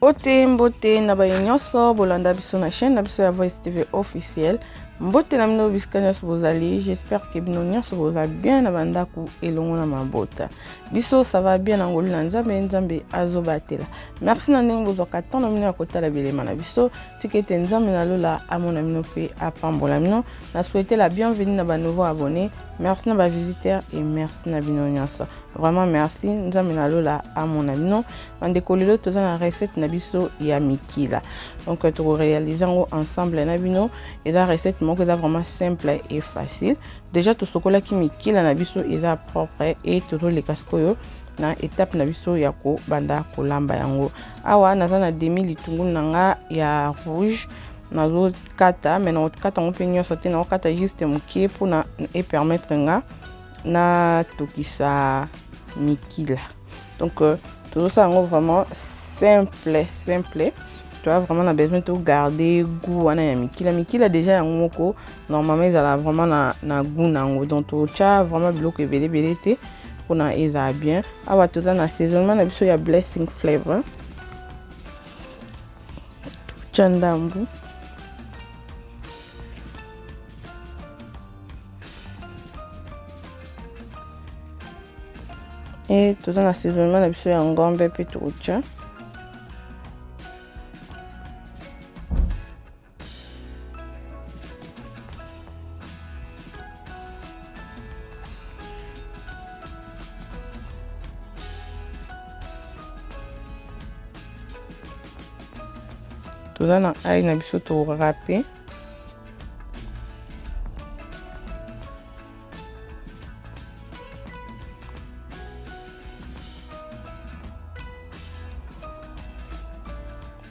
Mbote na ba nyonso bolanda biso na chaîne na biso ya Voice TV officiel. Mbote na mino bisika nyonso bozali, j'espère que bino nyonso bozali bien na bandako elongo na mabota. Biso ça va bien na ngolu na nzambe azobatela. Merci na ndenge bozwaka temps na mino ya kotala bilema na biso. Tikete nzambe na lola amona mino pe apambola mino. Na souhaiter la bienvenue na ba nouveaux abonnés. Merci na ba visiteurs et merci na bino nyonso. Vraiment merci nzambe na lola amona mino. Bandeko lelo toza na recette na biso ya mikila. Donc tu réaliser ensemble na bino et la recette moko est vraiment simple et facile. Déjà to sokola ki mikila na biso eza propre et to le kaskoyo na étape na biso ya ko banda kolamba yango. Awa naza na demi litungulu nanga ya rouge nazo kata mais na kata on peut nyo sauter na kata juste mokie pour na et permettre nga na tokisa mikila. Donc tout ça vraiment simple. Tu as vraiment besoin de garder goût wana ya mikila. Mikila déjà yango moko normalement ils a vraiment na goût nango. Donc tu as vraiment bloqué belé te pour na eza bien. Awa tout ça na assaisonnement na biso ya blessing flavor. Chandambu. Et tout ça na assaisonnement na biso ya ngombe pe tucha. Tout ça na ail na biso to râper.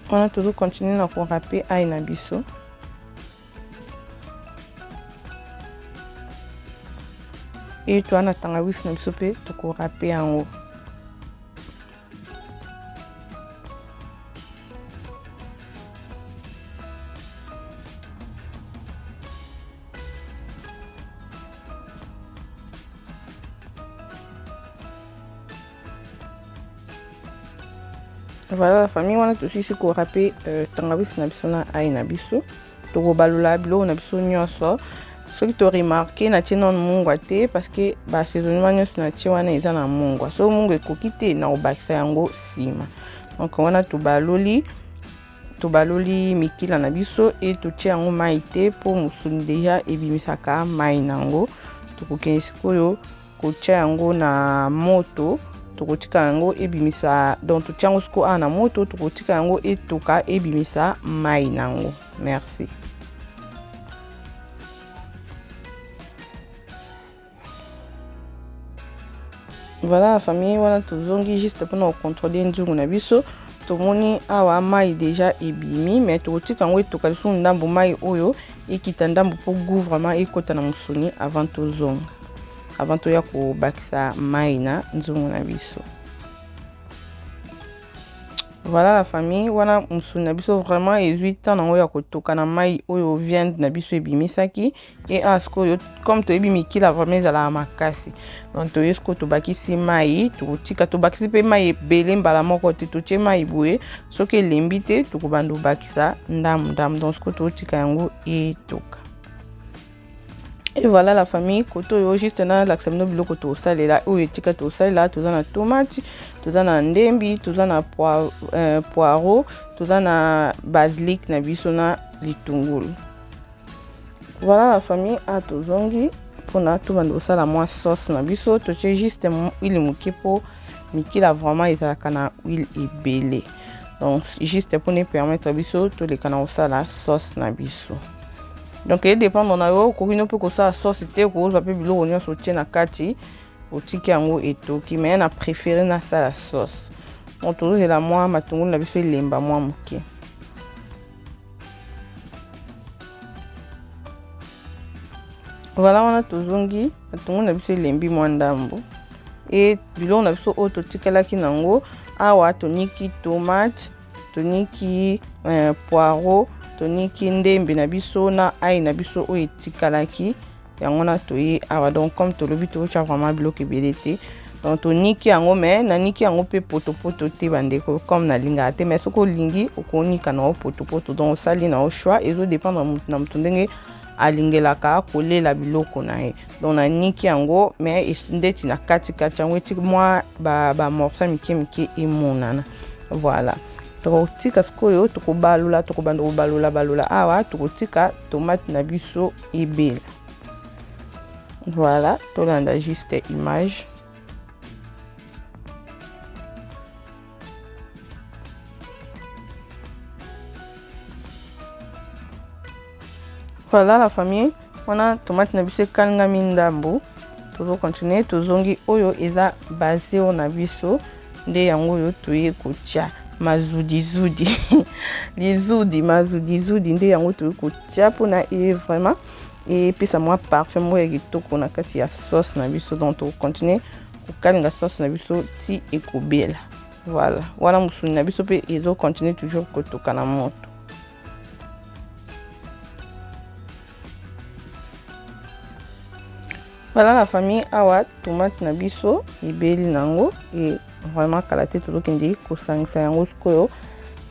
On a toujours continué à râper ail na biso. Et tu as na tangawis na biso pe to ko râper en haut. Voilà la famille, on a tout ici qu'on râper tangawis na biso na ail na biso. To ko balula bilo na biso nyonso. Ce qui te remarqué na tino mungwa te parce que ba assaisonnement nyonso na tie wana eza na mungwa. So mungwa ekoki te na obakisa yango sima. Donc on a to baloli mikila na biso et to tie yango mai te pour musuni déjà ebimisaka mai nango. To ko kenisi koyo ko tie yango na moto. Tokotika yango ebimisa donc to tiango sko na moto tokotika yango etoka ebimisa mai nango. Merci. Voilà la famille, wana tozongi juste pour contrôler nzungu na biso. Tomoni awa mai déjà ebimi mais tokotika yango etoka lisusu ndambo mai oyo ekita ndambo pour goût vraiment ekota na musuni avant tozonga. Avant to ya ko bakisa mai na nzungu na biso. Voilà la famille, wana musuni na biso vraiment 18 ans nango ya kotoka na mai oyo viande na biso ebimisaki et asko yo comme to ebimikila vraiment ezala makasi. Donc to yesko to bakisi mai, to tika to bakisi pe mai ebele mbala moko te to tie mai boye soki elembi te to kobanda bakisa ndam donc sko to tika yango etoka. Et voilà la famille, koto yo juste na l'axamino biloko to salela ou etika to salela to na tomate, to na ndembi, to na poireau, to na basilic na biso na litungulu. Voilà la famille a to zongi pour na to bando sala moi sauce na biso to che juste huile moke po mikila vraiment ezalaka na huile ebele. Donc juste pour nous permettre biso to le kana sala sauce na biso. Donc il dépend on a yo ko hino pe ko sa sauce te ko za pe biloko nyonso tie na kati otiki yango etoki mais na préféré na sa la sauce. On toujours la moi matungulu na biso lemba moi moke. Voilà on a tozongi matungulu na biso lembi moi ndambo et biloko na biso oto tikala ki nango awa toniki tomate toniki poireau toniki ndembe na biso na ail na biso o etikalaki yango na toyi awa donc comme to lobi to cha vraiment bloqué belete donc to niki yango mais na niki yango pe poto te bandeko comme na linga te mais soko lingi okonika na poto donc sali na choix ezo dépendre na mutu ndenge alingelaka kolela biloko na ye donc na niki yango mais ndeti na kati yango eti mwa ba morceau mike emonana voilà tokotika sikoyo tokobalula tokobanda kobalula awa tokotika tomate na biso ebela voilà tolanda juste image voilà la famille wana tomate na biso kalingami ndambo tozo continuer tozongi oyo eza basé na biso nde yango oyo toye kotia mazudi mazudi nde yango toye kotia pona vraiment epesa mwa parfum moko ya kitoko na kati ya sauce na biso donc tokocontinue kokalinga sauce na biso ti ekobela voilà wana musuni na biso mpe ezocontinue toujours kotoka na moto. Voilà la famille awa tomate na biso ebeli nango et vraiment kala te tozokende kosangisa yango sikoyo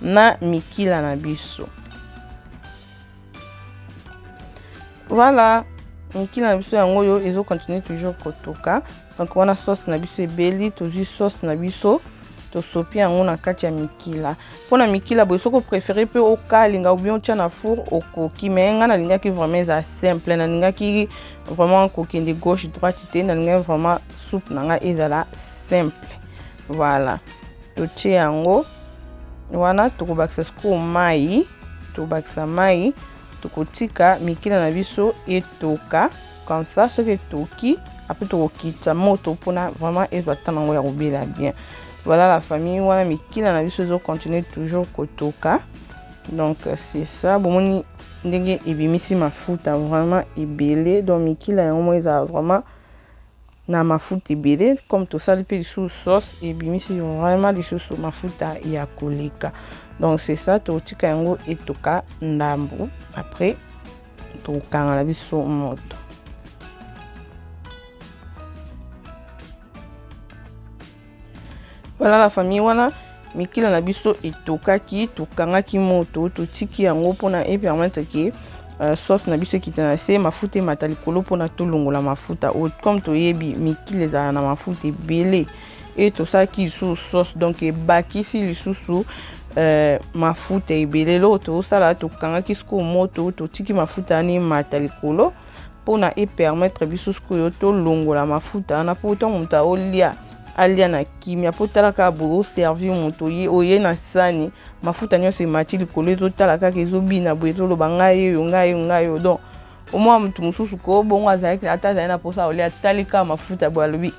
na mikila na biso. Voilà mikila na biso yango yo ezo continuer toujours kotoka donc wana sauce na biso ebeli tozwi sauce na biso tosopi yango na kati ya mikila pona mikila boye soko préféré pe okalinga ou bien otia na four okoki mais nga nalingaki vraiment eza simple nalingaki vraiment kokende gauche droite te nalingaki vraiment soupe na nga ezala simple voilà totie yango wana tokobakisa siko mai tobakisa mai tokotika mikila na biso etoka comme ça soki etoki après tokokita moto pona vraiment ezwa tana yango ya kobela bien. Voilà la famille wana mikila na biso zo continuer toujours kotoka donc c'est ça bomoni ndenge ebimisi mafuta vraiment ebele donc mikila yango mo eza vraiment na mafuta ebele comme to sali pe sous sauce ebimisi vraiment lisusu mafuta ya koleka donc c'est ça totika yango etoka ndambo après tokanga na biso moto. Voilà la famille wana mikila na biso etokaki tokangaki moto totiki yango pona e permettre que sauce na biso kita na se mafuta emata likolo pona tolongola mafuta comme toyebi mikila ezala na mafuta ebele et tosaki lisusu sauce donc ebakisi lisusu mafuta ebele lo tosala tokangaki siko moto totiki mafuta ani emata likolo pona e permettre biso sikoyo tolongola mafuta na poto muta olia alia na kimia po tala ka bo servir moto oye na sani mafuta nyonso emati likolo ezotala kaka ezobina bo ezoloba ngai yo donc au moins mutu mususu ko bongo azalaki ata azali na posa olia talika mafuta bo alobi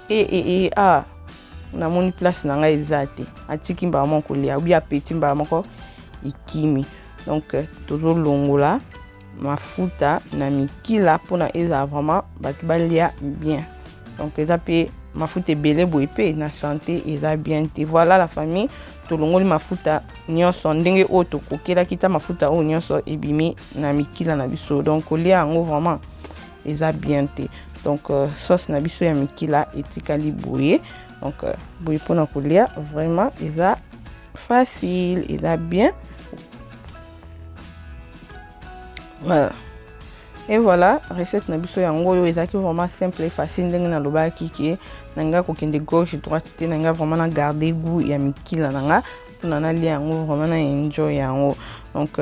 na moni place na ngai eza te atiki mbala moko lia obi apeti mbala moko ikimi donc tozolongola mafuta na mikila pona eza vraiment batu balia bien donc eza pe mafuta ebele boye pe na santé eza bien te. Voilà la famille tolongoli mafuta nyonso ndenge oyo tokokelaki ta mafuta oyo nyonso ebimi na mikila na biso donc kolia yango vraiment eza bien te donc sauce na biso ya mikila etikali boye donc boye pona kolia vraiment eza facile eza bien voilà. Et voilà, recette na biso yango yo ezaki vraiment simple et facile ndenge na lobaki ke nanga kokende gauche droite te nanga vraiment na garder goût ya mikila nanga pona na lia yango vraiment na enjoy yango donc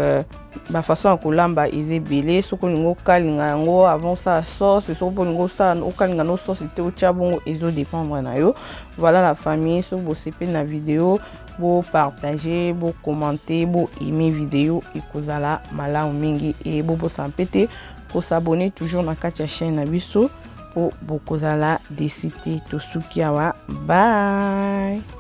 ba façon kolamba ezebele soko lingo kalinga yango avant ça sauce soko lingo ça okalinga no sauce te otia bongo ezo dépendre na yo. Voilà la famille so bo sepe na vidéo bo partager bo commenter bo aimer vidéo ekozala malamu mingi et bo sampete pour s'abonner toujours na kati ya chaîne na biso po bokozala desite tosuki awa bye.